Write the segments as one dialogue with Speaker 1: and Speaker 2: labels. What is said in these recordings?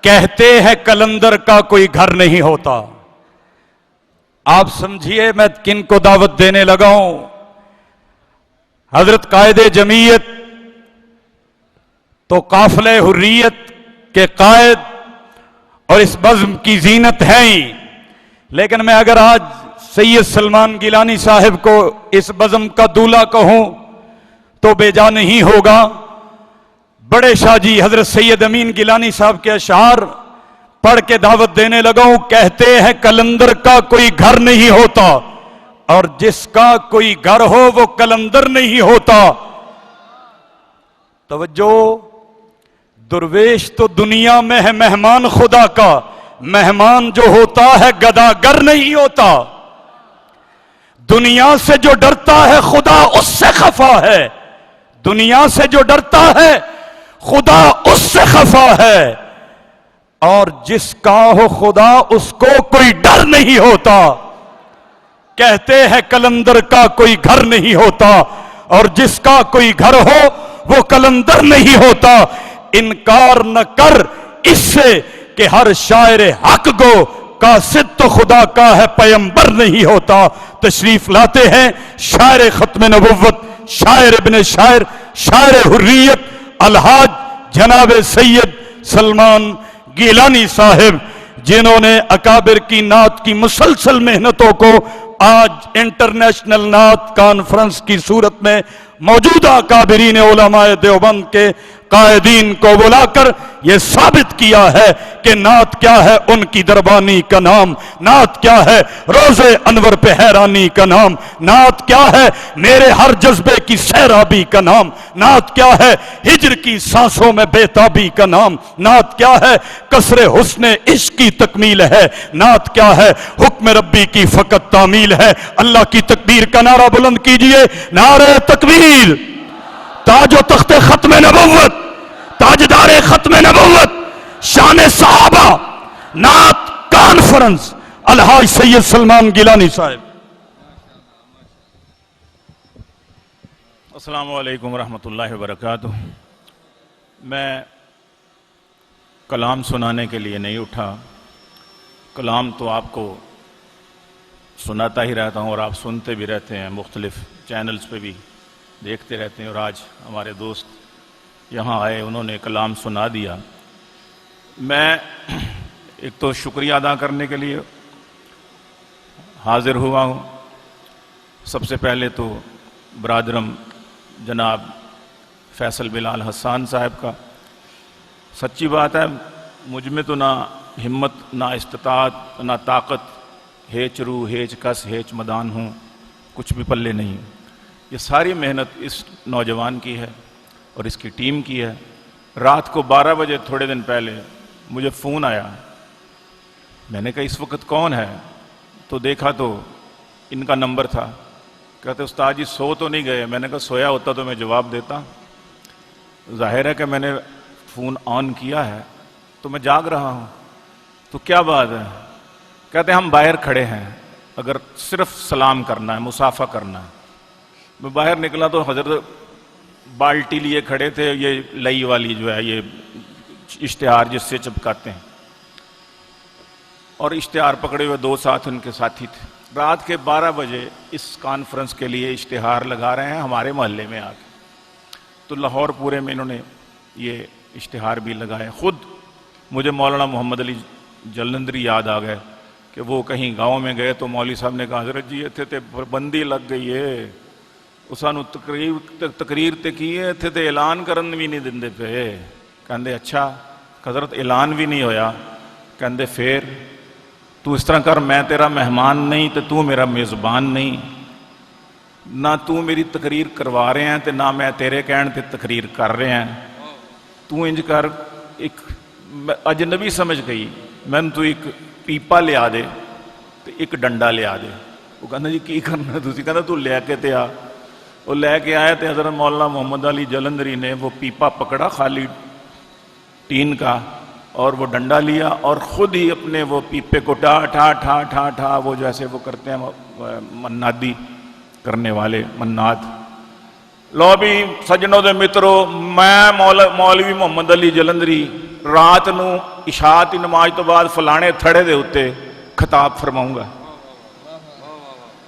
Speaker 1: کہتے ہیں کلندر کا کوئی گھر نہیں ہوتا. آپ سمجھیے میں کن کو دعوت دینے لگا ہوں. حضرت قائد جمعیت تو قافلہ حریت کے قائد اور اس بزم کی زینت ہے ہی، لیکن میں اگر آج سید سلمان گیلانی صاحب کو اس بزم کا دولہا کہوں تو بے جا نہیں ہوگا. بڑے شاہ جی حضرت سید امین گیلانی صاحب کے اشعار پڑھ کے دعوت دینے لگا ہوں. کہتے ہیں کلندر کا کوئی گھر نہیں ہوتا، اور جس کا کوئی گھر ہو وہ کلندر نہیں ہوتا. توجہ، درویش تو دنیا میں ہے مہمان خدا کا، مہمان جو ہوتا ہے گداگر نہیں ہوتا. دنیا سے جو ڈرتا ہے خدا اس سے خفا ہے، دنیا سے جو ڈرتا ہے خدا اس سے خفا ہے، اور جس کا ہو خدا اس کو کوئی ڈر نہیں ہوتا. کہتے ہیں کلندر کا کوئی گھر نہیں ہوتا، اور جس کا کوئی گھر ہو وہ کلندر نہیں ہوتا. انکار نہ کر اس سے کہ ہر شاعر حق گو قاصد تو خدا کا ہے پیمبر نہیں ہوتا. تشریف لاتے ہیں شاعر ختم نبوت، شاعر ابن شاعر، شاعر حریت الحاج جناب سید سلمان گیلانی صاحب، جنہوں نے اکابر کی نعت کی مسلسل محنتوں کو آج انٹرنیشنل نعت کانفرنس کی صورت میں موجودہ اکابرین علماء دیوبند کے قائدین کو بلا کر یہ ثابت کیا ہے کہ نعت کیا ہے ان کی دربانی کا نام، نعت کیا ہے روزے انور پہ حیرانی کا نام، نعت کیا ہے میرے ہر جذبے کی سیرابی کا نام، نعت کیا ہے ہجر کی سانسوں میں بیتابی کا نام، نعت کیا ہے کسر حسن عشق کی تکمیل ہے، نعت کیا ہے حکم ربی کی فقط تعمیل ہے. اللہ کی تکبیر کا نعرہ بلند کیجئے، نعرہ تکبیر. تاج و تخت ختم نبوت، تاجدار ختم نبوت، شان صحابہ، نعت کانفرنس الحاج سید سلمان گیلانی صاحب.
Speaker 2: السلام علیکم ورحمۃ اللہ وبرکاتہ. میں کلام سنانے کے لیے نہیں اٹھا، کلام تو آپ کو سناتا ہی رہتا ہوں اور آپ سنتے بھی رہتے ہیں، مختلف چینلز پہ بھی دیکھتے رہتے ہیں. اور آج ہمارے دوست یہاں آئے، انہوں نے کلام سنا دیا. میں ایک تو شکریہ ادا کرنے کے لیے حاضر ہوا ہوں. سب سے پہلے تو برادرم جناب فیصل بلال حسان صاحب کا. سچی بات ہے مجھ میں تو نہ ہمت، نہ استطاعت، نہ طاقت، ہیچ روح ہیچ کس ہیچ مدان ہوں، کچھ بھی پلے نہیں. یہ ساری محنت اس نوجوان کی ہے اور اس کی ٹیم کی ہے. رات کو 12 بجے تھوڑے دن پہلے مجھے فون آیا. میں نے کہا اس وقت کون ہے؟ تو دیکھا تو ان کا نمبر تھا. کہتے استاد جی سو تو نہیں گئے؟ میں نے کہا سویا ہوتا تو میں جواب دیتا. ظاہر ہے کہ میں نے فون آن کیا ہے تو میں جاگ رہا ہوں. تو کیا بات ہے؟ کہتے ہم باہر کھڑے ہیں، اگر صرف سلام کرنا ہے، مصافحہ کرنا ہے. میں باہر نکلا تو حضرت بالٹی لیے کھڑے تھے، یہ لئی والی جو ہے یہ اشتہار جس سے چپکاتے ہیں، اور اشتہار پکڑے ہوئے 2 ساتھ ان کے ساتھی تھے. رات کے 12 بجے اس کانفرنس کے لیے اشتہار لگا رہے ہیں ہمارے محلے میں آ کے. تو لاہور پورے میں انہوں نے یہ اشتہار بھی لگائے. خود مجھے مولانا محمد علی جلندری یاد آ گئے کہ وہ کہیں گاؤں میں گئے تو مولوی صاحب نے کہا حضرت جی اتنے تے بندی لگ گئی ہے، سانو تقریر تے کیے اتنے تے اعلان کرن بھی نہیں دندے پہ. کہندے اچھا حضرت اعلان بھی نہیں ہویا؟ کہندے پھر تو اس طرح کر، میں تیرا مہمان نہیں تے تو میرا میزبان نہیں، نہ تو میری تقریر کروا رہے ہیں تے نہ میں تیرے کہن تے تقریر کر رہے ہیں. تو انج کر، ایک اجنبی سمجھ گئی میں تو ایک پیپا لیا دے تے ایک ڈنڈا لیا دے. وہ کہنا جی کی کرنا تسی؟ کہنا تو لے کے تے آ. وہ لے کے آئے تے حضرت مولانا محمد علی جلندری نے وہ پیپا پکڑا خالی ٹین کا اور وہ ڈنڈا لیا اور خود ہی اپنے وہ پیپے کو ٹھا ٹھا ٹھا ٹھا ٹھا وہ جیسے وہ کرتے ہیں منادی کرنے والے مناد. لو بھی سجنوں دے مترو، میں مولوی محمد علی جلندری ਰਾਤ ਨੂੰ ਇਸ਼ਾ ਦੀ ਨਮਾਜ਼ ਤੋਂ ਬਾਅਦ ਫਲਾਣੇ ਥੜੇ ਦੇ ਉੱਤੇ ਖਿਤਾਬ ਫਰਮਾਊਂਗਾ।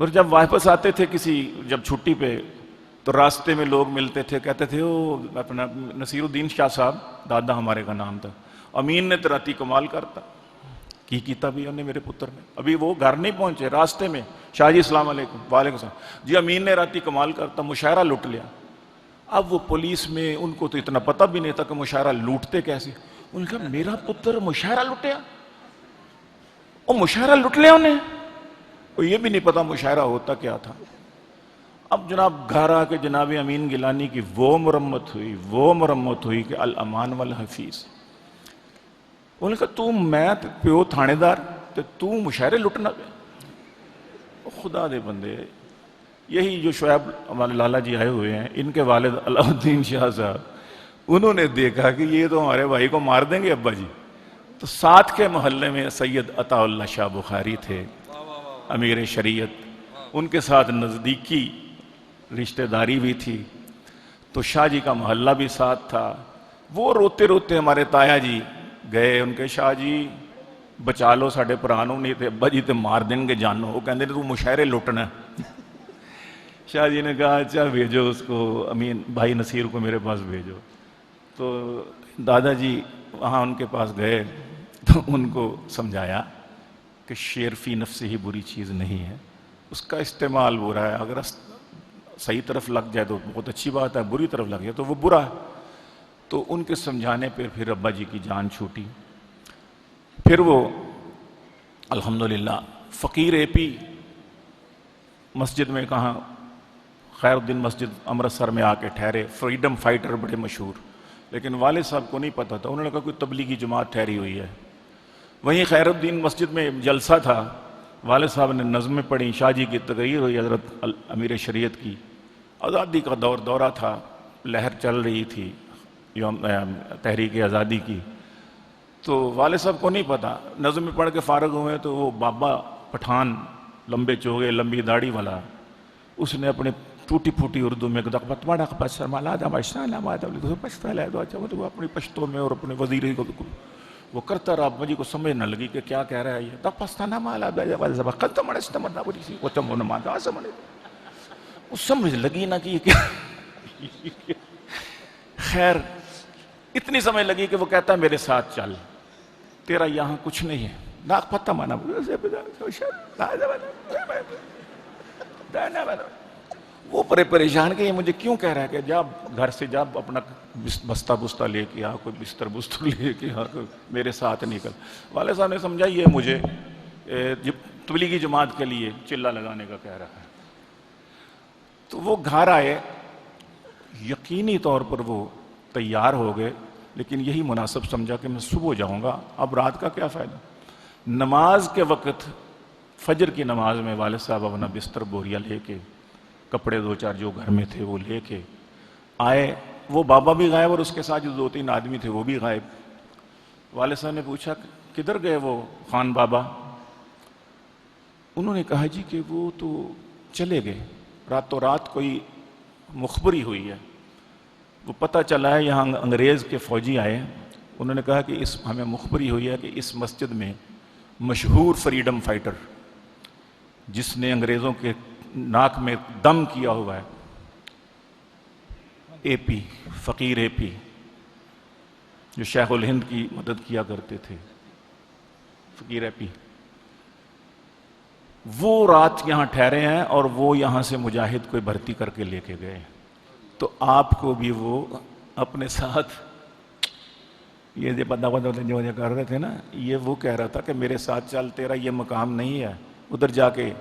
Speaker 2: اور جب واپس آتے تھے جب چھٹی پہ تو راستے میں لوگ ملتے تھے، کہتے تھے او اپنا نصیر الدین شاہ صاحب، دادا ہمارے کا نام تھا، امین نے تراتی کمال کرتا کی کیتا بھی انہیں میرے پتر نے، ابھی وہ گھر نہیں پہنچے، راستے میں شاہ جی السلام علیکم، وعلیکم السلام جی، امین نے راتی کمال کرتا، مشاعرہ لوٹ لیا۔ اب وہ پولیس میں ان کو تو اتنا پتہ بھی نہیں تھا کہ مشاعرہ لوٹتے کیسے، انہوں نے کہا میرا پتر مشاعرہ لوٹیا، وہ مشاعرہ لوٹ لیا انہیں، وہ یہ بھی نہیں پتا مشاعرہ ہوتا کیا تھا۔ اب جناب گھر آ کے جناب امین گیلانی کی وہ مرمت ہوئی کہ الامان والحفیظ، انہوں نے کہا تو میں پیو تھانے دار تو مشاعرے لٹنا پہ، خدا دے بندے، یہی جو شعیب ہمارے لالا جی آئے ہوئے ہیں، ان کے والد علاء الدین شاہ صاحب، انہوں نے دیکھا کہ یہ تو ہمارے بھائی کو مار دیں گے ابا جی، تو ساتھ کے محلے میں سید عطا اللہ شاہ بخاری تھے، امیر شریعت، ان کے ساتھ نزدیکی رشتہ داری بھی تھی، تو شاہ جی کا محلہ بھی ساتھ تھا۔ وہ روتے روتے ہمارے تایا جی گئے، ان کے شاہ جی بچا لو ساڈے پرانوں، نہیں تے ابا جی تے مار دیں گے جانو، وہ کہندے تو مشاعرے لٹنا۔ شاہ جی نے کہا اچھا بھیجو اس کو، امین بھائی نصیر کو میرے پاس بھیجو۔ تو دادا جی وہاں ان کے پاس گئے تو ان کو سمجھایا کہ شعر فی نفس ہی بری چیز نہیں ہے، اس کا استعمال برا ہے، اگر صحیح طرف لگ جائے تو بہت اچھی بات ہے، بری طرف لگ جائے تو وہ برا ہے۔ تو ان کے سمجھانے پہ پھر ابا جی کی جان چھوٹی، پھر وہ الحمدللہ فقیر اے پی مسجد میں، کہاں خیر الدین مسجد امرتسر میں آ کے ٹھہرے، فریڈم فائٹر بڑے مشہور، لیکن والد صاحب کو نہیں پتا تھا، انہوں نے کہا کوئی تبلیغی جماعت ٹھہری ہوئی ہے۔ وہیں خیر الدین مسجد میں جلسہ تھا، والد صاحب نے نظمیں پڑھی، شاہ جی کی تقریر ہوئی، حضرت امیر شریعت کی، آزادی کا دورہ تھا، لہر چل رہی تھی تحریک آزادی کی، تو والد صاحب کو نہیں پتا، نظمیں پڑھ کے فارغ ہوئے تو وہ بابا پٹھان، لمبے چوگے لمبی داڑھی والا، اس نے اپنے ٹوٹی پھوٹی اردو میں اپنی پشتوں میں اور اپنے وزیری کو وہ کرتا رہا، مجھے کو سمجھ نہ لگی کہ کیا کہہ رہا ہے یہ، سمجھ لگی نہ کہ خیر اتنی سمجھ لگی کہ وہ کہتا ہے میرے ساتھ چل، تیرا یہاں کچھ نہیں ہے، ناک پتہ مانا، وہ پریشان کہ یہ مجھے کیوں کہہ رہا ہے کہ جب گھر سے جب اپنا بستہ لے کے آ، کوئی بستر لے کے آ، میرے ساتھ نکل۔ والد صاحب نے سمجھا یہ مجھے تبلیغی جماعت کے لیے چلہ لگانے کا کہہ رہا ہے۔ تو وہ گھر آئے، یقینی طور پر وہ تیار ہو گئے، لیکن یہی مناسب سمجھا کہ میں صبح جاؤں گا، اب رات کا کیا فائدہ۔ نماز کے وقت فجر کی نماز میں والد صاحب اپنا بستر بوریا لے کے، کپڑے دو چار جو گھر میں تھے وہ لے کے آئے، وہ بابا بھی غائب اور اس کے ساتھ جو دو تین آدمی تھے وہ بھی غائب۔ والد صاحب نے پوچھا کدھر گئے وہ خان بابا؟ انہوں نے کہا جی کہ وہ تو چلے گئے، راتوں رات کوئی مخبری ہوئی ہے، وہ پتہ چلا ہے یہاں انگریز کے فوجی آئے، انہوں نے کہا کہ ہمیں مخبری ہوئی ہے کہ اس مسجد میں مشہور فریڈم فائٹر جس نے انگریزوں کے ناک میں دم کیا ہوا ہے، اے پی، فقیر اے پی، جو شیخ الہند کی مدد کیا کرتے تھے، فقیر اے پی، وہ رات یہاں ٹھہرے ہیں اور وہ یہاں سے مجاہد کوئی بھرتی کر کے لے کے گئے، تو آپ کو بھی وہ اپنے ساتھ یہ جو بندہ جو کر رہے تھے نا، یہ وہ کہہ رہا تھا کہ میرے ساتھ چل، تیرا یہ مقام نہیں ہے، ادھر جا کے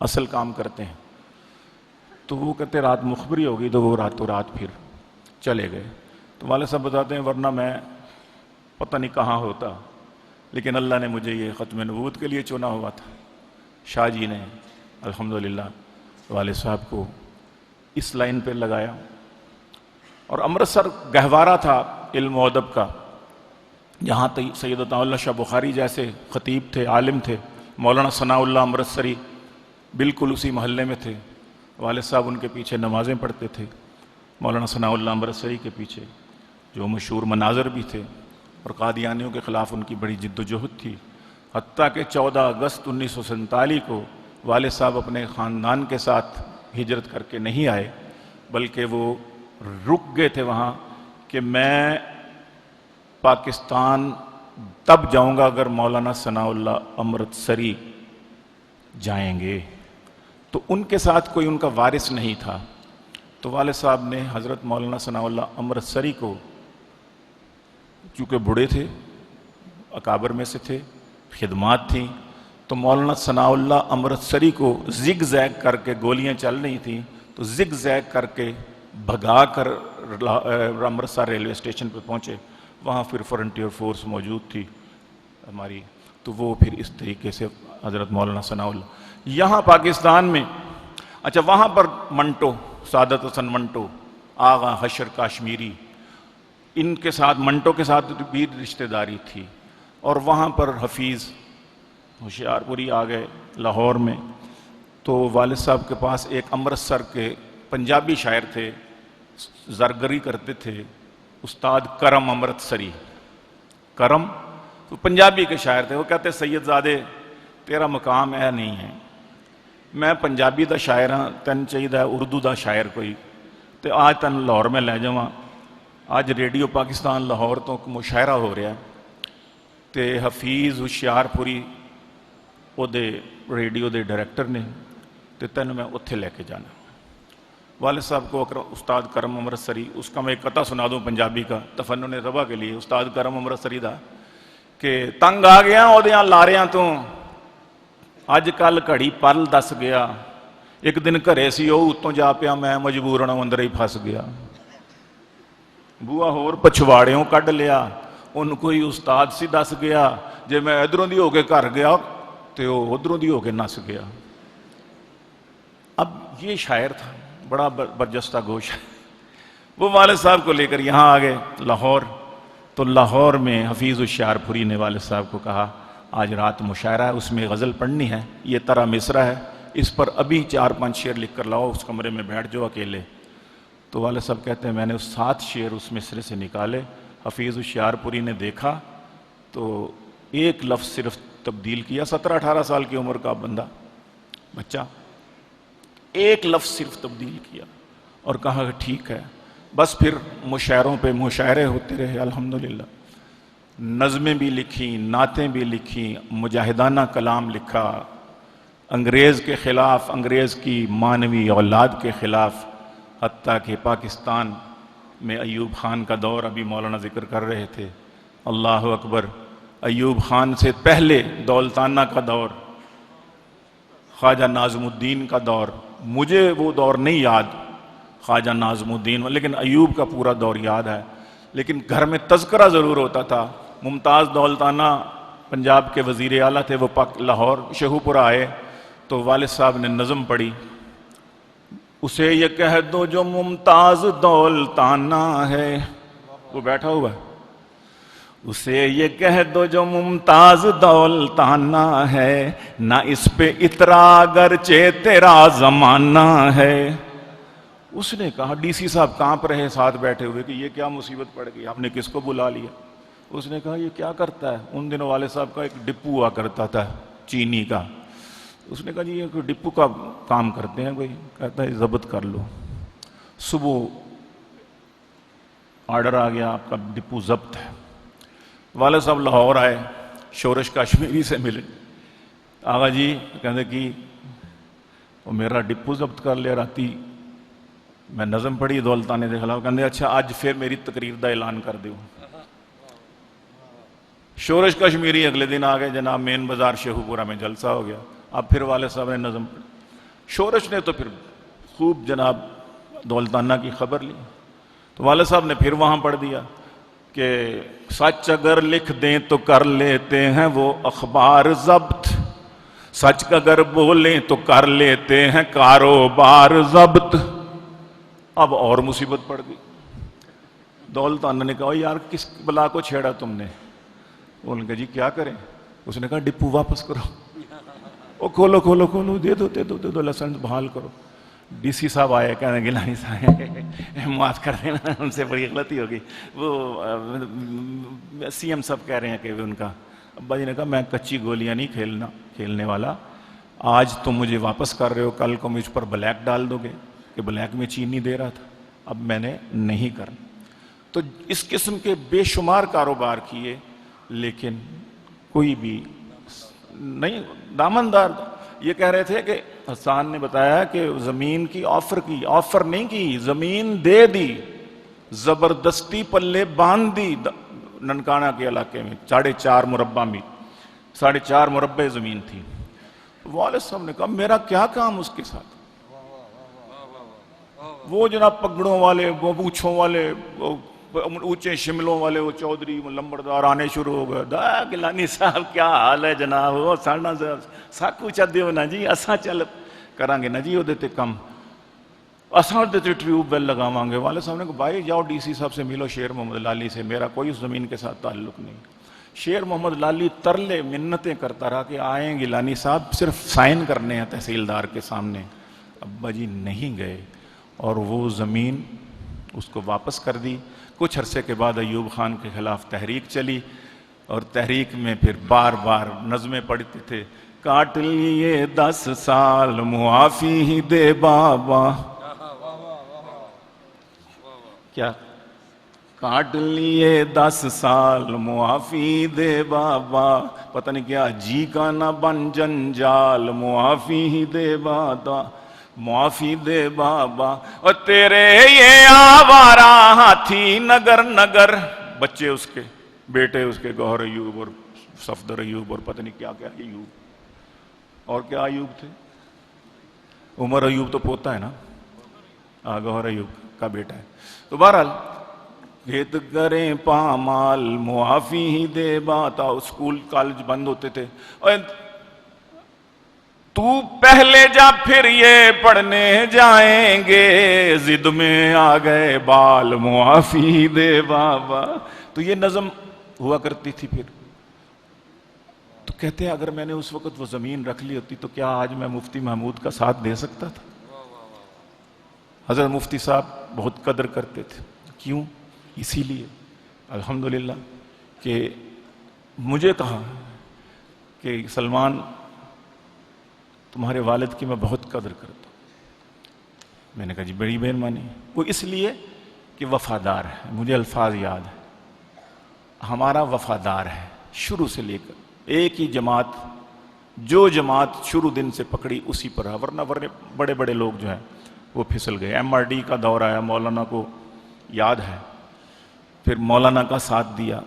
Speaker 2: اصل کام کرتے ہیں۔ تو وہ کہتے رات مخبری ہوگی، تو وہ راتوں رات پھر چلے گئے۔ تو والد صاحب بتاتے ہیں ورنہ میں پتہ نہیں کہاں ہوتا، لیکن اللہ نے مجھے یہ ختم نبوت کے لیے چنا ہوا تھا۔ شاہ جی نے الحمدللہ والد صاحب کو اس لائن پہ لگایا، اور امرتسر گہوارہ تھا علم و ادب کا، یہاں سید عطا اللہ شاہ بخاری جیسے خطیب تھے، عالم تھے، مولانا ثناء اللہ امرتسری بالکل اسی محلے میں تھے، والد صاحب ان کے پیچھے نمازیں پڑھتے تھے، مولانا ثناء اللہ امرتسری کے پیچھے، جو مشہور مناظر بھی تھے، اور قادیانیوں کے خلاف ان کی بڑی جد و جہد تھی، حتیٰ کہ 14 اگست 1947 کو والد صاحب اپنے خاندان کے ساتھ ہجرت کر کے نہیں آئے، بلکہ وہ رک گئے تھے وہاں کہ میں پاکستان تب جاؤں گا اگر مولانا ثناء اللہ امرتسری جائیں گے۔ تو ان کے ساتھ کوئی ان کا وارث نہیں تھا، تو والد صاحب نے حضرت مولانا ثناء اللہ امرتسری کو، چونکہ بوڑھے تھے، اکابر میں سے تھے، خدمات تھیں، تو مولانا ثناء اللہ امرتسری کو زگ زیگ کر کے، گولیاں چل رہی تھیں تو زگ زیگ کر کے بھگا کر امرتسر ریلوے اسٹیشن پہ پہنچے۔ وہاں پھر فرنٹیئر فورس موجود تھی ہماری، تو وہ پھر اس طریقے سے حضرت مولانا ثناء اللہ یہاں پاکستان میں، اچھا وہاں پر منٹو، سعادت حسن منٹو، آغا حشر کاشمیری، ان کے ساتھ، منٹو کے ساتھ بھی رشتہ داری تھی، اور وہاں پر حفیظ ہوشیار پوری آ گئے لاہور میں۔ تو والد صاحب کے پاس ایک امرتسر کے پنجابی شاعر تھے، زرگری کرتے تھے، استاد کرم امرتسری۔ کرم تو پنجابی کے شاعر تھے، وہ کہتے سید زادے تیرا مقام ہے نہیں ہے، میں پنجابی دا شاعر ہاں، تین چاہیے اردو دا شاعر کوئی، تو آج تین لاہور میں لے جاواں۔ آج ریڈیو پاکستان لاہور تو مشاعرہ ہو رہا ہے، تے حفیظ ہوشیار پوری وہ دے ریڈیو دے ڈائریکٹر نے، تے تین میں اتھے لے کے جانا۔ والد صاحب کو استاد کرم امرتسری، اس کا میں ایک قطعہ سنا دوں پنجابی کا تفنن ربا کے لیے، استاد کرم امرتسری دا، کہ تنگ آ گیا اودیاں لاریاں تو، اج کل گھڑی پل دس گیا، ایک دن گھرے سی وہ اتوں جا پیا، میں مجبوراً اندر ہی پھس گیا، بوا ہور پچھواڑیوں کڈ لیا، ان کوئی استاد سی دس گیا، جے میں ادھروں دی ہو کے گھر گیا تو وہ ادھروں دی ہو کے نس گیا۔ اب یہ شاعر تھا بڑا برجستہ گوش، وہ والد صاحب کو لے کر یہاں آ گئے لاہور، تو لاہور میں حفیظ ہوشیار پوری نے والد صاحب کو کہا آج رات مشاعرہ ہے، اس میں غزل پڑھنی ہے، یہ ترا مصرع ہے، اس پر ابھی 4-5 شعر لکھ کر لاؤ، اس کمرے میں بیٹھ جاؤ اکیلے۔ تو والد صاحب کہتے ہیں میں نے 7 شعر اس مصرے سے نکالے، حفیظ ہوشیار پوری نے دیکھا تو ایک لفظ صرف تبدیل کیا، 17-18 سال کی عمر کا بندہ، بچہ، ایک لفظ صرف تبدیل کیا اور کہا کہ ٹھیک ہے۔ بس پھر مشاعروں پہ مشاعرے ہوتے رہے الحمدللہ، نظمیں بھی لکھیں، نعتیں بھی لکھیں، مجاہدانہ کلام لکھا، انگریز کے خلاف، انگریز کی مانوی اولاد کے خلاف، حتیٰ کہ پاکستان میں ایوب خان کا دور ابھی مولانا ذکر کر رہے تھے، اللہ اکبر، ایوب خان سے پہلے دولتانہ کا دور، خواجہ ناظم الدین کا دور، مجھے وہ دور نہیں یاد خواجہ ناظم الدین، لیکن ایوب کا پورا دور یاد ہے، لیکن گھر میں تذکرہ ضرور ہوتا تھا۔ ممتاز دولتانہ پنجاب کے وزیر اعلیٰ تھے، وہ لاہور شہوپورہ آئے تو والد صاحب نے نظم پڑھی، اسے یہ کہہ دو جو ممتاز دولتانہ ہے، وہ بیٹھا ہوا ہے، اسے یہ کہہ دو جو ممتاز دولتانہ ہے، نہ اس پہ اترا اگرچہ تیرا زمانہ ہے۔ اس نے کہا، ڈی سی صاحب کانپ رہے ساتھ بیٹھے ہوئے کہ یہ کیا مصیبت پڑ گئی، آپ نے کس کو بلا لیا؟ اس نے کہا یہ کیا کرتا ہے؟ ان دنوں والد صاحب کا ایک ڈپو ہوا کرتا تھا چینی کا، اس نے کہا جی یہ کوئی ڈپو کا کام کرتے ہیں کوئی، کہتا ہے ضبط کر لو۔ صبح آرڈر آ گیا آپ کا ڈپو ضبط ہے۔ والد صاحب لاہور آئے، شورش کاشمیری سے ملے، آغا جی کہتے کہ وہ میرا ڈپو ضبط کر لیا، راتی میں نظم پڑھی دولتانے کے خلاف، کہتے اچھا آج پھر میری تقریر دا اعلان کر دیو۔ شورش کشمیری اگلے دن آ گئے، جناب مین بازار شہوپورہ میں جلسہ ہو گیا، اب پھر والد صاحب نے نظم پڑھی، شورش نے تو پھر خوب جناب دولتانہ کی خبر لی، تو والد صاحب نے پھر وہاں پڑھ دیا کہ سچ اگر لکھ دیں تو کر لیتے ہیں وہ اخبار ضبط، سچ اگر بولیں تو کر لیتے ہیں کاروبار ضبط۔ اب اور مصیبت پڑ گئی، دولتانہ نے کہا یار کس بلا کو چھیڑا تم نے؟ انہوں نے کہا جی کیا کریں؟ اس نے کہا ڈپو واپس کرو، وہ کھولو کھولو کھولو، دے دو دے دو دے دو، لائسنس بحال کرو۔ ڈی سی صاحب آئے، کہنے گیلانی صاحب معاف کر دینا، ان سے بڑی غلطی ہوگی، وہ سی ایم صاحب کہہ رہے ہیں کہ ان کا ابا جی نے کہا میں کچی گولیاں نہیں کھیلنے والا، آج تم مجھے واپس کر رہے ہو، کل کو مجھ پر بلیک ڈال دو گے کہ بلیک میں چینی دے رہا تھا، اب میں نے نہیں کرنا۔ تو اس قسم کے بے شمار کاروبار کیے، لیکن کوئی بھی نہیں دامندار۔ یہ کہہ رہے تھے کہ حسان نے بتایا کہ زمین کی آفر نہیں کی، زمین دے دی، زبردستی پلے باندھ دی۔ ننکانہ کے علاقے میں 4.5 مربع میں 4.5 مربع زمین تھی۔ والد صاحب نے کہا میرا کیا کام اس کے ساتھ؟ وہ جناب پگڑوں والے، وہ پونچھوں والے، وہ اونچے شملوں والے، وہ چودھری لمبردار آنے شروع ہو گئے۔ دا گیلانی صاحب کیا حال ہے جناب؟ وہ ساڑھنا ساکو چا دیو نا جی، اساں چل کریں گے نا جی، وہ دیتے کم، اساں دیتے ٹیوب ویل لگاواں گے۔ والد صاحب نے کہا بھائی جاؤ ڈی سی صاحب سے ملو، شیر محمد لالی سے، میرا کوئی اس زمین کے ساتھ تعلق نہیں۔ شیر محمد لالی ترلے منتیں کرتا رہا کہ آئیں گیلانی صاحب، صرف سائن کرنے ہیں تحصیلدار کے سامنے۔ ابا جی نہیں گئے، اور وہ زمین اس کو واپس کر دی۔ کچھ عرصے کے بعد ایوب خان کے خلاف تحریک چلی، اور تحریک میں پھر بار بار نظمیں پڑھتے تھے، کاٹ لیے 10 سال معافی ہی دے بابا، کیا کاٹ لیے 10 سال معافی دے بابا، پتہ نہیں کیا جی کا نہ بن جنجال معافی ہی دے بابا، معافی دے بابا۔ اور تیرے یہ آوارہ ہاتھی نگر نگر، بچے اس کے، بیٹے اس کے، گوہر ایوب اور صفدر ایوب اور پتہ نہیں کیا کیا ایوب، اور کیا ایوب تھے، عمر ایوب تو پوتا ہے نا، گوہر ایوب کا بیٹا ہے۔ تو بہرحال کھیت کریں پامال معافی ہی دے باتا، اسکول کالج بند ہوتے تھے، اور تو پہلے جا پھر یہ پڑھنے جائیں گے، ضد میں آ گئے بال معافی دے بابا۔ تو یہ نظم ہوا کرتی تھی۔ پھر تو کہتے ہیں اگر میں نے اس وقت وہ زمین رکھ لی ہوتی تو کیا آج میں مفتی محمود کا ساتھ دے سکتا تھا؟ حضرت مفتی صاحب بہت قدر کرتے تھے، کیوں؟ اسی لیے الحمدللہ کہ مجھے کہا کہ سلمان تمہارے والد کی میں بہت قدر کرتا ہوں۔ میں نے کہا جی بڑی مہربانی۔ وہ اس لیے کہ وفادار ہے، مجھے الفاظ یاد ہے، ہمارا وفادار ہے شروع سے لے کر، ایک ہی جماعت، جو جماعت شروع دن سے پکڑی اسی پر ہے، ورنہ بڑے بڑے لوگ جو ہیں وہ پھسل گئے۔ ایم آر ڈی کا دور آیا، مولانا کو یاد ہے، پھر مولانا کا ساتھ دیا،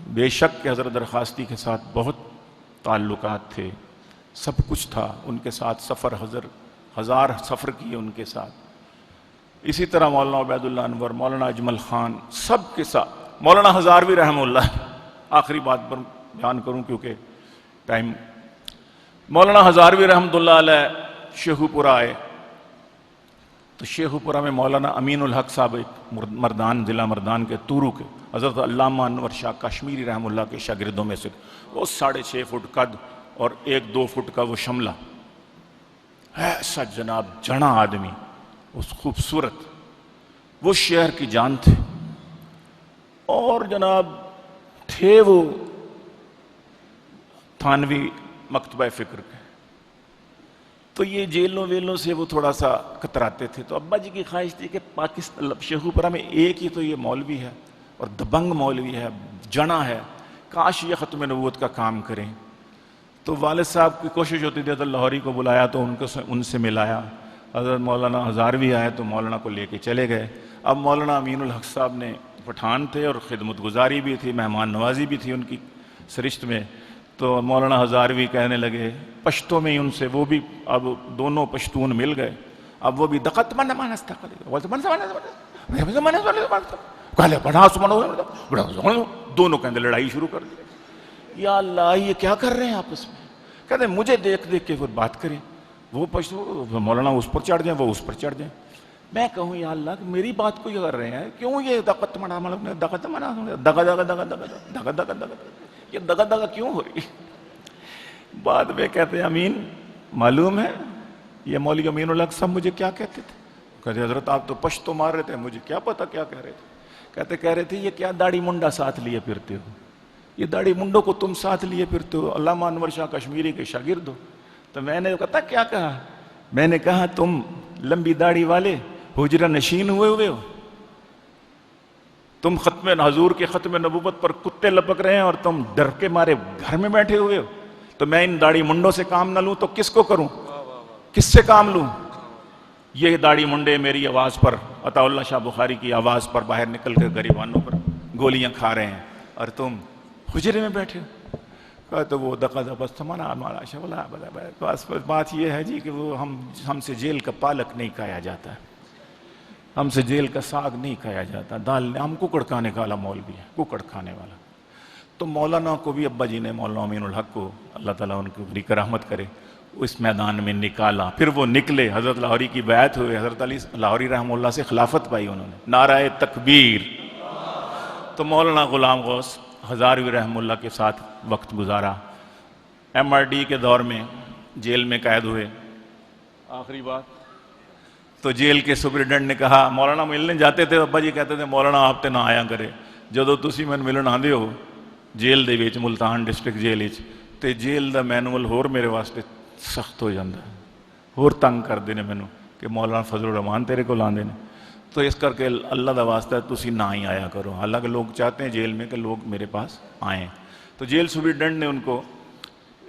Speaker 2: بے شک کہ حضرت درخواستی کے ساتھ بہت تعلقات تھے، سب کچھ تھا ان کے ساتھ، سفر ہزار سفر کیے ان کے ساتھ۔ اسی طرح مولانا عبید اللہ انور، مولانا اجمل خان، سب کے ساتھ، مولانا ہزاروی رحمہ اللہ، آخری بات پر بیان کروں کیونکہ ٹائم۔ مولانا ہزاروی رحمۃ اللہ علیہ شیخو پورہ آئے، تو شیخو پورہ میں مولانا امین الحق صاحب ایک مردان، ضلع مردان کے تورو کے، حضرت علامہ انور شاہ کشمیری رحمہ اللہ کے شاگردوں میں سے، وہ 6.5 فٹ قد اور 1-2 فٹ کا وہ شملہ، ایسا جناب جنا آدمی، اس خوبصورت، وہ شہر کی جان تھے، اور جناب تھے وہ تھانوی مکتبہ فکر کے۔ تو یہ جیلوں ویلوں سے وہ تھوڑا سا کتراتے تھے، تو ابا جی کی خواہش تھی کہ پاکستان شیخو پورہ میں ایک ہی تو یہ مولوی ہے، اور دبنگ مولوی ہے، جنا ہے، کاش یہ ختم نبوت کا کام کریں۔ تو والد صاحب کی کوشش ہوتی تھی، حضرت لاہوری کو بلایا تو ان سے ملایا، حضرت مولانا ہزاروی آئے تو مولانا کو لے کے چلے گئے۔ اب مولانا امین الحق صاحب نے پٹھان تھے، اور خدمت گزاری بھی تھی، مہمان نوازی بھی تھی ان کی سرشت میں، تو مولانا ہزاروی کہنے لگے پشتو میں ان سے، وہ بھی اب دونوں پشتون مل گئے، اب وہ بھی دقت من مانستا دونوں کہنے لڑائی شروع کر دی۔ یا اللہ یہ کیا کر رہے ہیں آپس میں؟ کہتے ہیں مجھے دیکھ دیکھ کے پھر بات کریں، وہ پشتو مولانا اس پر چڑھ جائیں، وہ اس پر چڑھ جائیں۔ میں کہوں یا اللہ کہ میری بات کو یہ کر رہے ہیں، کیوں یہ دقت منا دقت منا دگا دگا دگا دگا دگا دگا دگا، یہ دگا دگا کیوں ہو رہی؟ بعد میں کہتے ہیں امین معلوم ہے یہ مولوی امین الحق صاحب مجھے کیا کہتے تھے؟ کہتے حضرت آپ تو پشتو مار رہے تھے، مجھے کیا پتا کیا کہہ رہے تھے؟ کہہ رہے تھے یہ کیا داڑھی منڈا ساتھ لیے پھرتے ہو، یہ داڑھی منڈوں کو تم ساتھ لیے پھرتے ہو، علامہ انور شاہ کشمیری کے شاگرد ہو، تو میں نے کہا کیا کہا؟ میں نے کہا تم لمبی داڑھی والے حجرہ نشین ہوئے ہو، تم حضور کے ختم نبوت پر کتے لپک رہے ہیں اور تم ڈر کے مارے گھر میں بیٹھے ہوئے ہو، تو میں ان داڑھی منڈوں سے کام نہ لوں تو کس کو کروں، کس سے کام لوں؟ یہ داڑھی منڈے میری آواز پر، عطا اللہ شاہ بخاری کی آواز پر باہر نکل کر غریبانوں پر گولیاں کھا رہے ہیں اور تم حجرے میں بیٹھے ہو۔ کہا تو وہ بس بات یہ ہے جی کہ وہ ہم سے جیل کا پالک نہیں کھایا جاتا ہے، ہم سے جیل کا ساگ نہیں کھایا جاتا، دال ہم ککڑ کھانے والا مولوی ہے، ککڑ کھانے والا۔ تو مولانا کو بھی ابا جی نے، مولانا امین الحق کو اللہ تعالیٰ ان کو بڑی کرامت کرے، اس میدان میں نکالا۔ پھر وہ نکلے، حضرت لاہوری کی بیعت ہوئے، حضرت علی لاہوری رحمہ اللہ سے خلافت پائی انہوں نے، نعرہ تکبیر۔ تو مولانا غلام غوث ہزاروی رحمہ اللہ کے ساتھ وقت گزارا، ایم آر ڈی کے دور میں جیل میں قید ہوئے۔ آخری بات تو جیل کے سپرڈنٹ نے کہا، مولانا ملنے جاتے تھے، ابا جی کہتے تھے مولانا آپ تے نہ آیا کرے، جدو تسی میں ملن آندے ہو جیل دے وچ، ملتان ڈسٹرکٹ جیل وچ، تے جیل دا مینول ہور میرے واسطے سخت ہو جاندہ ہے، ہور تنگ کر دینے مینوں کہ مولانا فضل الرحمان تیرے کو لاندے نے، تو اس کر کے اللہ دا واسطہ تسی نہ ہی آیا کرو، حالانکہ لوگ چاہتے ہیں جیل میں کہ لوگ میرے پاس آئیں۔ تو جیل سپرڈنٹ نے ان کو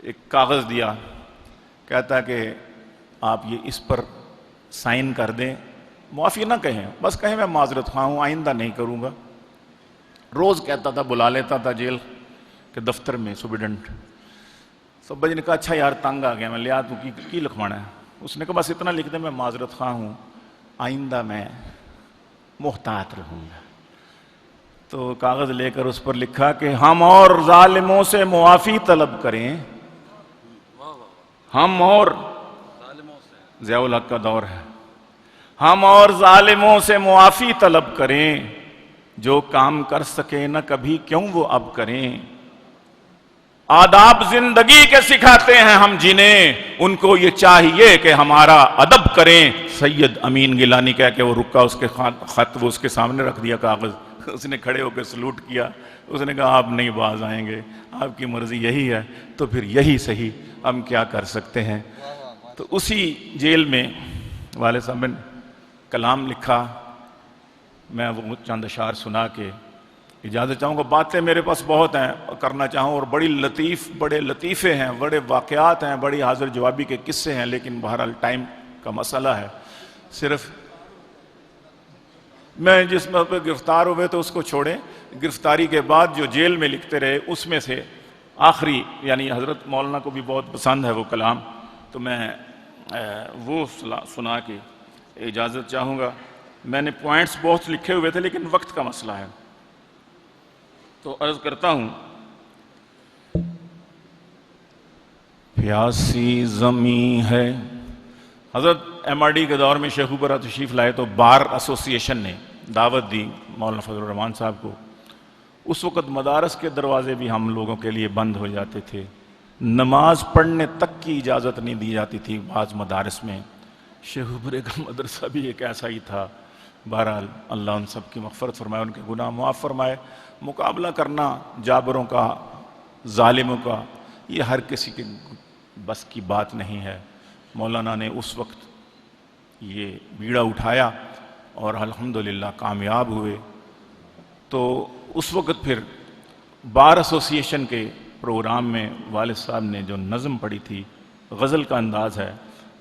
Speaker 2: ایک کاغذ دیا، کہتا کہ آپ یہ اس پر سائن کر دیں، معافی نہ کہیں، بس کہیں میں معذرت خواہ ہوں، آئندہ نہیں کروں گا۔ روز کہتا تھا، بلا لیتا تھا جیل کے دفتر میں سپرڈنٹ۔ تو ابا جی نے کہا اچھا یار تنگ آ گیا، میں لیا تو کی لکھوانا ہے؟ اس نے کہا بس اتنا لکھ دیں میں معذرت خواہ ہوں، آئندہ میں محتاط رہوں گا۔ تو کاغذ لے کر اس پر لکھا کہ ہم اور ظالموں سے معافی طلب کریں، ہم اور ضیاء الحق کا دور ہے، ہم اور ظالموں سے معافی طلب کریں، جو کام کر سکے نہ کبھی کیوں وہ اب کریں، آداب زندگی کے سکھاتے ہیں ہم جنہیں، ان کو یہ چاہیے کہ ہمارا ادب کریں۔ سید امین گیلانی کہہ کے وہ رکا، اس کے خط وہ اس کے سامنے رکھ دیا کاغذ، اس نے کھڑے ہو کے سلوٹ کیا، اس نے کہا آپ نہیں باز آئیں گے، آپ کی مرضی یہی ہے تو پھر یہی صحیح، ہم کیا کر سکتے ہیں۔ تو اسی جیل میں والد صاحب نے کلام لکھا، میں وہ چند اشعار سنا کے اجازت چاہوں گا۔ باتیں میرے پاس بہت ہیں کرنا چاہوں، اور بڑے لطیفے ہیں، بڑے واقعات ہیں، بڑی حاضر جوابی کے قصے ہیں، لیکن بہرحال ٹائم کا مسئلہ ہے۔ صرف میں جس میں پہ گرفتار ہوئے تو اس کو چھوڑیں، گرفتاری کے بعد جو جیل میں لکھتے رہے اس میں سے آخری، یعنی حضرت مولانا کو بھی بہت پسند ہے وہ کلام، تو میں وہ سنا کے اجازت چاہوں گا۔ میں نے پوائنٹس بہت لکھے ہوئے تھے لیکن وقت کا مسئلہ ہے، تو عرض کرتا ہوں۔ پیاسی زمیں ہے، حضرت ایم آر ڈی کے دور میں شیخ اوپرہ تشریف لائے تو بار ایسوسی ایشن نے دعوت دی مولانا فضل الرحمان صاحب کو۔ اس وقت مدارس کے دروازے بھی ہم لوگوں کے لیے بند ہو جاتے تھے، نماز پڑھنے تک کی اجازت نہیں دی جاتی تھی بعض مدارس میں۔ شیخ اوپرہ کا مدرسہ بھی ایک ایسا ہی تھا۔ بہرحال اللہ ان سب کی مغفرت فرمائے، ان کے گناہ معاف فرمائے۔ مقابلہ کرنا جابروں کا، ظالموں کا، یہ ہر کسی کے بس کی بات نہیں ہے۔ مولانا نے اس وقت یہ بیڑا اٹھایا اور الحمدللہ کامیاب ہوئے۔ تو اس وقت پھر بار ایسوسی ایشن کے پروگرام میں والد صاحب نے جو نظم پڑھی تھی، غزل کا انداز ہے،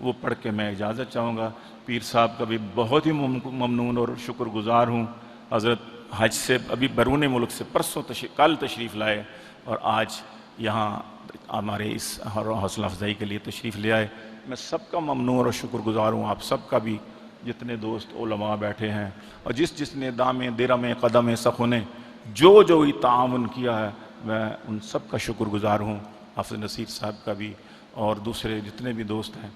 Speaker 2: وہ پڑھ کے میں اجازت چاہوں گا۔ پیر صاحب کا بھی بہت ہی ممنون اور شکر گزار ہوں، حضرت حج سے ابھی بیرون ملک سے پرسوں کل تشریف لائے اور آج یہاں ہمارے اس حوصلہ افزائی کے لیے تشریف لے آئے۔ میں سب کا ممنون اور شکر گزار ہوں، آپ سب کا بھی، جتنے دوست علماء بیٹھے ہیں اور جس نے دامے درمے قدم سخنے جو ہی تعاون کیا ہے، میں ان سب کا شکر گزار ہوں، حافظ نصیر صاحب کا بھی اور دوسرے جتنے بھی دوست ہیں۔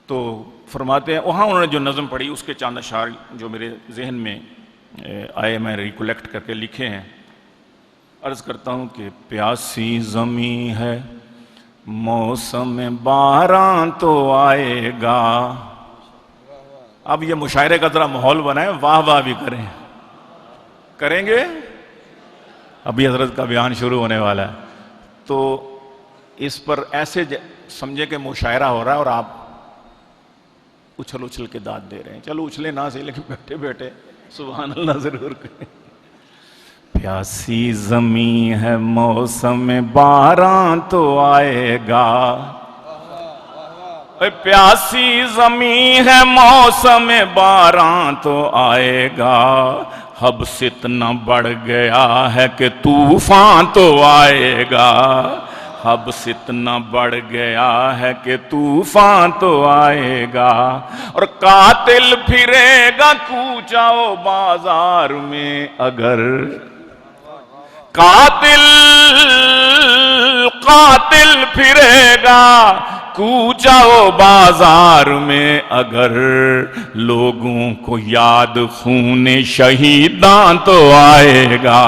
Speaker 2: تو فرماتے ہیں وہاں انہوں نے جو نظم پڑھی اس کے چند اشعار جو میرے ذہن میں آئے میں ریکولیکٹ کر کے لکھے ہیں۔ عرض کرتا ہوں کہ پیاسی زمیں ہے، موسم باران تو آئے گا۔ اب یہ مشاعرے کا ذرا ماحول بنائیں، واہ واہ بھی کریں گے۔ ابھی حضرت کا بیان شروع ہونے والا ہے، تو اس پر ایسے سمجھے کہ مشاعرہ ہو رہا ہے اور آپ اچھل اچھل کے داد دے رہے ہیں. چلو اچھلے نہ صحیح لیکن بیٹھے بیٹھے سبحان اللہ ضرور کریں. پیاسی زمین ہے موسم باران تو آئے گا. پیاسی زمین ہے موسم باران تو آئے گا. حبس اتنا بڑھ گیا ہے کہ طوفان تو آئے گا. حبس اتنا بڑھ گیا ہے کہ طوفان تو آئے گا. اور قاتل پھرے گا کوچہ و بازار میں اگر قاتل پھرے گا کوچہ و بازار میں اگر لوگوں کو یاد خون شہیداں تو آئے گا.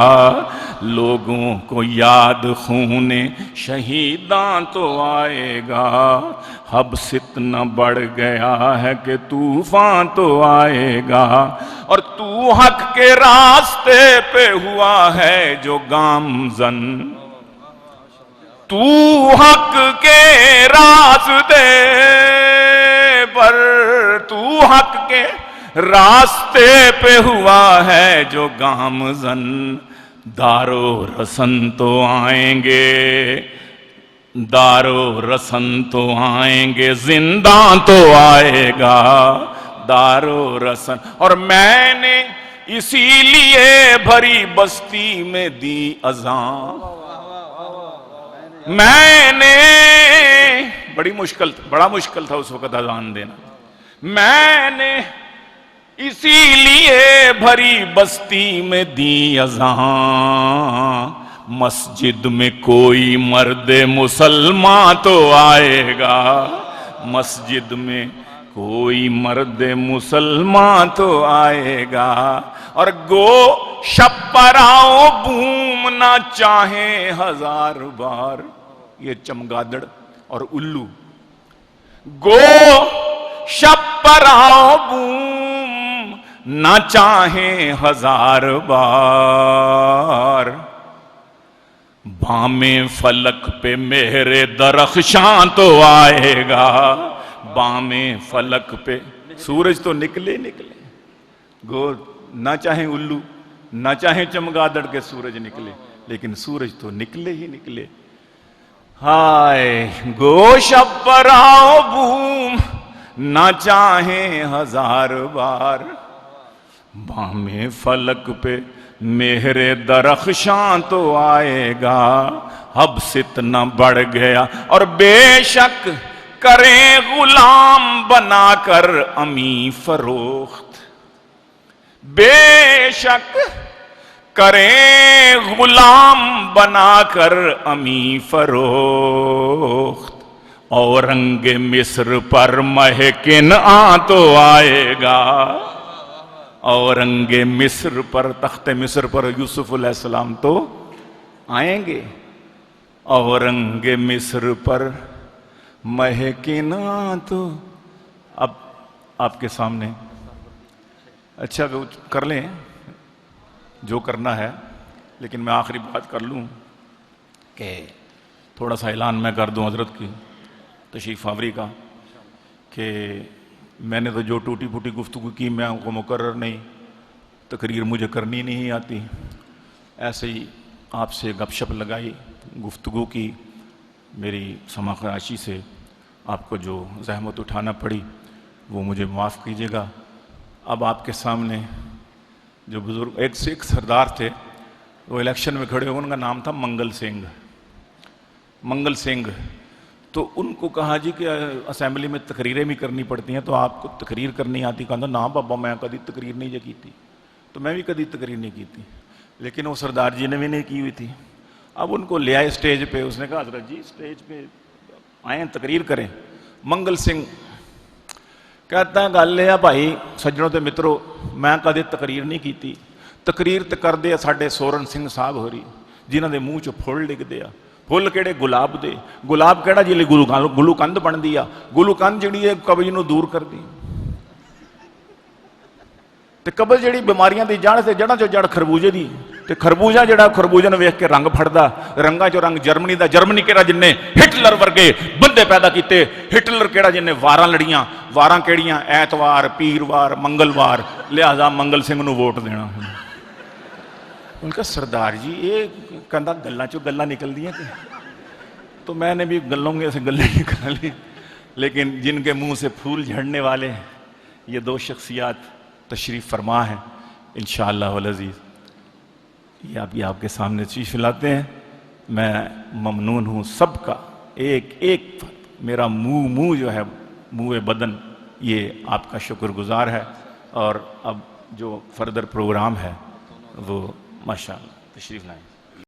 Speaker 2: لوگوں کو یاد خون شہیداں تو آئے گا. حبس اتنا بڑھ گیا ہے کہ طوفان تو آئے گا. اور تو حق کے راستے پہ ہوا ہے جو گامزن. تو حق کے راستے پر تو حق کے راستے پہ ہوا ہے جو گامزن. دارو رسن تو آئیں گے دارو رسن تو آئیں گے زنداں تو آئے گا. دارو رسن. اور میں نے اسی لیے بھری بستی میں دی اذان. میں نے بڑا مشکل تھا اس وقت اذان دینا. میں نے اسی لیے بھری بستی میں دی اذان. مسجد میں کوئی مرد مسلمان تو آئے گا. مسجد میں کوئی مرد مسلمان تو آئے گا. اور گو شب پر آؤ بھومنا چاہیں ہزار بار. یہ چمگادڑ اور الو. گو شب پر آؤ بھوم نہ چاہیں ہزار بار. بامے فلک پہ مہر درخشاں تو آئے گا. بامے فلک پہ سورج تو نکلے گو نہ چاہیں الو نہ چاہیں چمگادڑ کے سورج نکلے لیکن سورج تو نکلے ہی نکلے. ہائے گو شب پر آؤ بھوم نہ چاہیں ہزار بار. بامے فلک پہ مہر درخشاں تو آئے گا. حبس اتنا بڑھ گیا. اور بے شک کریں غلام بنا کر امی فروخت. بے شک کریں غلام بنا کر امی فروخت. اورنگ مصر پر مہکن تو آئے گا. اورنگ مصر پر تخت مصر پر یوسف علیہ السلام تو آئیں گے. اورنگ مصر پر مہکن تو. اب آپ کے سامنے اچھا کر لیں جو کرنا ہے لیکن میں آخری بات کر لوں کہ تھوڑا سا اعلان میں کر دوں حضرت کی تشریف آوری کا کہ میں نے تو جو ٹوٹی پھوٹی گفتگو کی میں کو مقرر نہیں. تقریر مجھے کرنی نہیں آتی. ایسے ہی آپ سے گپ شپ لگائی گفتگو کی. میری سما خراشی سے آپ کو جو زحمت اٹھانا پڑی وہ مجھے معاف کیجیے گا. اب آپ کے سامنے جو بزرگ ایک سردار تھے وہ الیکشن میں کھڑے ہوئے. ان کا نام تھا منگل سنگھ. تو ان کو کہا جی کہ اسمبلی میں تقریریں بھی کرنی پڑتی ہیں تو آپ کو تقریر کرنی آتی. کہا نا بابا میں کدی تقریر نہیں کی تھی. تو میں بھی کدی تقریر نہیں کی تھی لیکن وہ سردار جی نے بھی نہیں کی ہوئی تھی. اب ان کو لے آئے اسٹیج پہ. اس نے کہا حضرت جی اسٹیج پہ آئیں تقریر کریں. منگل سنگھ کہتا ہے گل یہ بھائی سجنوں تے مترو میں کدی تقریر نہیں کی. تقریر تے کر دے ساڈے سورن سنگھ صاحب ہوری جنہاں دے منہ چ پھل ڈگدے آ. پھل کہڑے گلاب دے. گلاب کہڑا جی گلو کند بنتی آ. گلو کند جہی ہے قبض نو دور کر دی. تے قبض جہی بیماریاں دی جڑ سے جڑاں چ جڑ خربوزے دی ਤੇ ਖਰਬੂਜਾ ਜਿਹੜਾ ਖਰਬੂਜੇ ਨੂੰ ਵੇਖ ਕੇ ਰੰਗ ਫੜਦਾ, ਰੰਗਾਂ ਚੋਂ ਰੰਗ ਜਰਮਨੀ ਦਾ, ਜਰਮਨੀ ਕਿਹੜਾ ਜਿੰਨੇ ਹਿਟਲਰ ਵਰਗੇ ਬੰਦੇ ਪੈਦਾ ਕੀਤੇ, ਹਿਟਲਰ ਕਿਹੜਾ ਜਿੰਨੇ ਵਾਰਾਂ ਲੜੀਆਂ, ਵਾਰਾਂ ਕਿਹੜੀਆਂ ਐਤਵਾਰ, ਪੀਰਵਾਰ, ਮੰਗਲਵਾਰ, ਲਿਹਾਜ਼ਾ ਮੰਗਲ ਸਿੰਘ ਨੂੰ ਵੋਟ ਦੇਣਾ। ان کا سردار جی یہ کہتا گلاں چوں گلاں نکل دیا کہ تو میں نے بھی گلوں میں سے گلیں نکال لی، لیکن جن کے منہ سے پھول جھڑنے والے ہیں یہ دو شخصیات تشریف فرما ہیں انشاءاللہ والعزیز، یہ آپ کے سامنے تشریف لاتے ہیں۔ میں ممنون ہوں سب کا، ایک ایک میرا منہ جو ہے منہ بدن یہ آپ کا شکر گزار ہے۔ اور اب جو فردر پروگرام ہے وہ ماشاءاللہ تشریف لائیں۔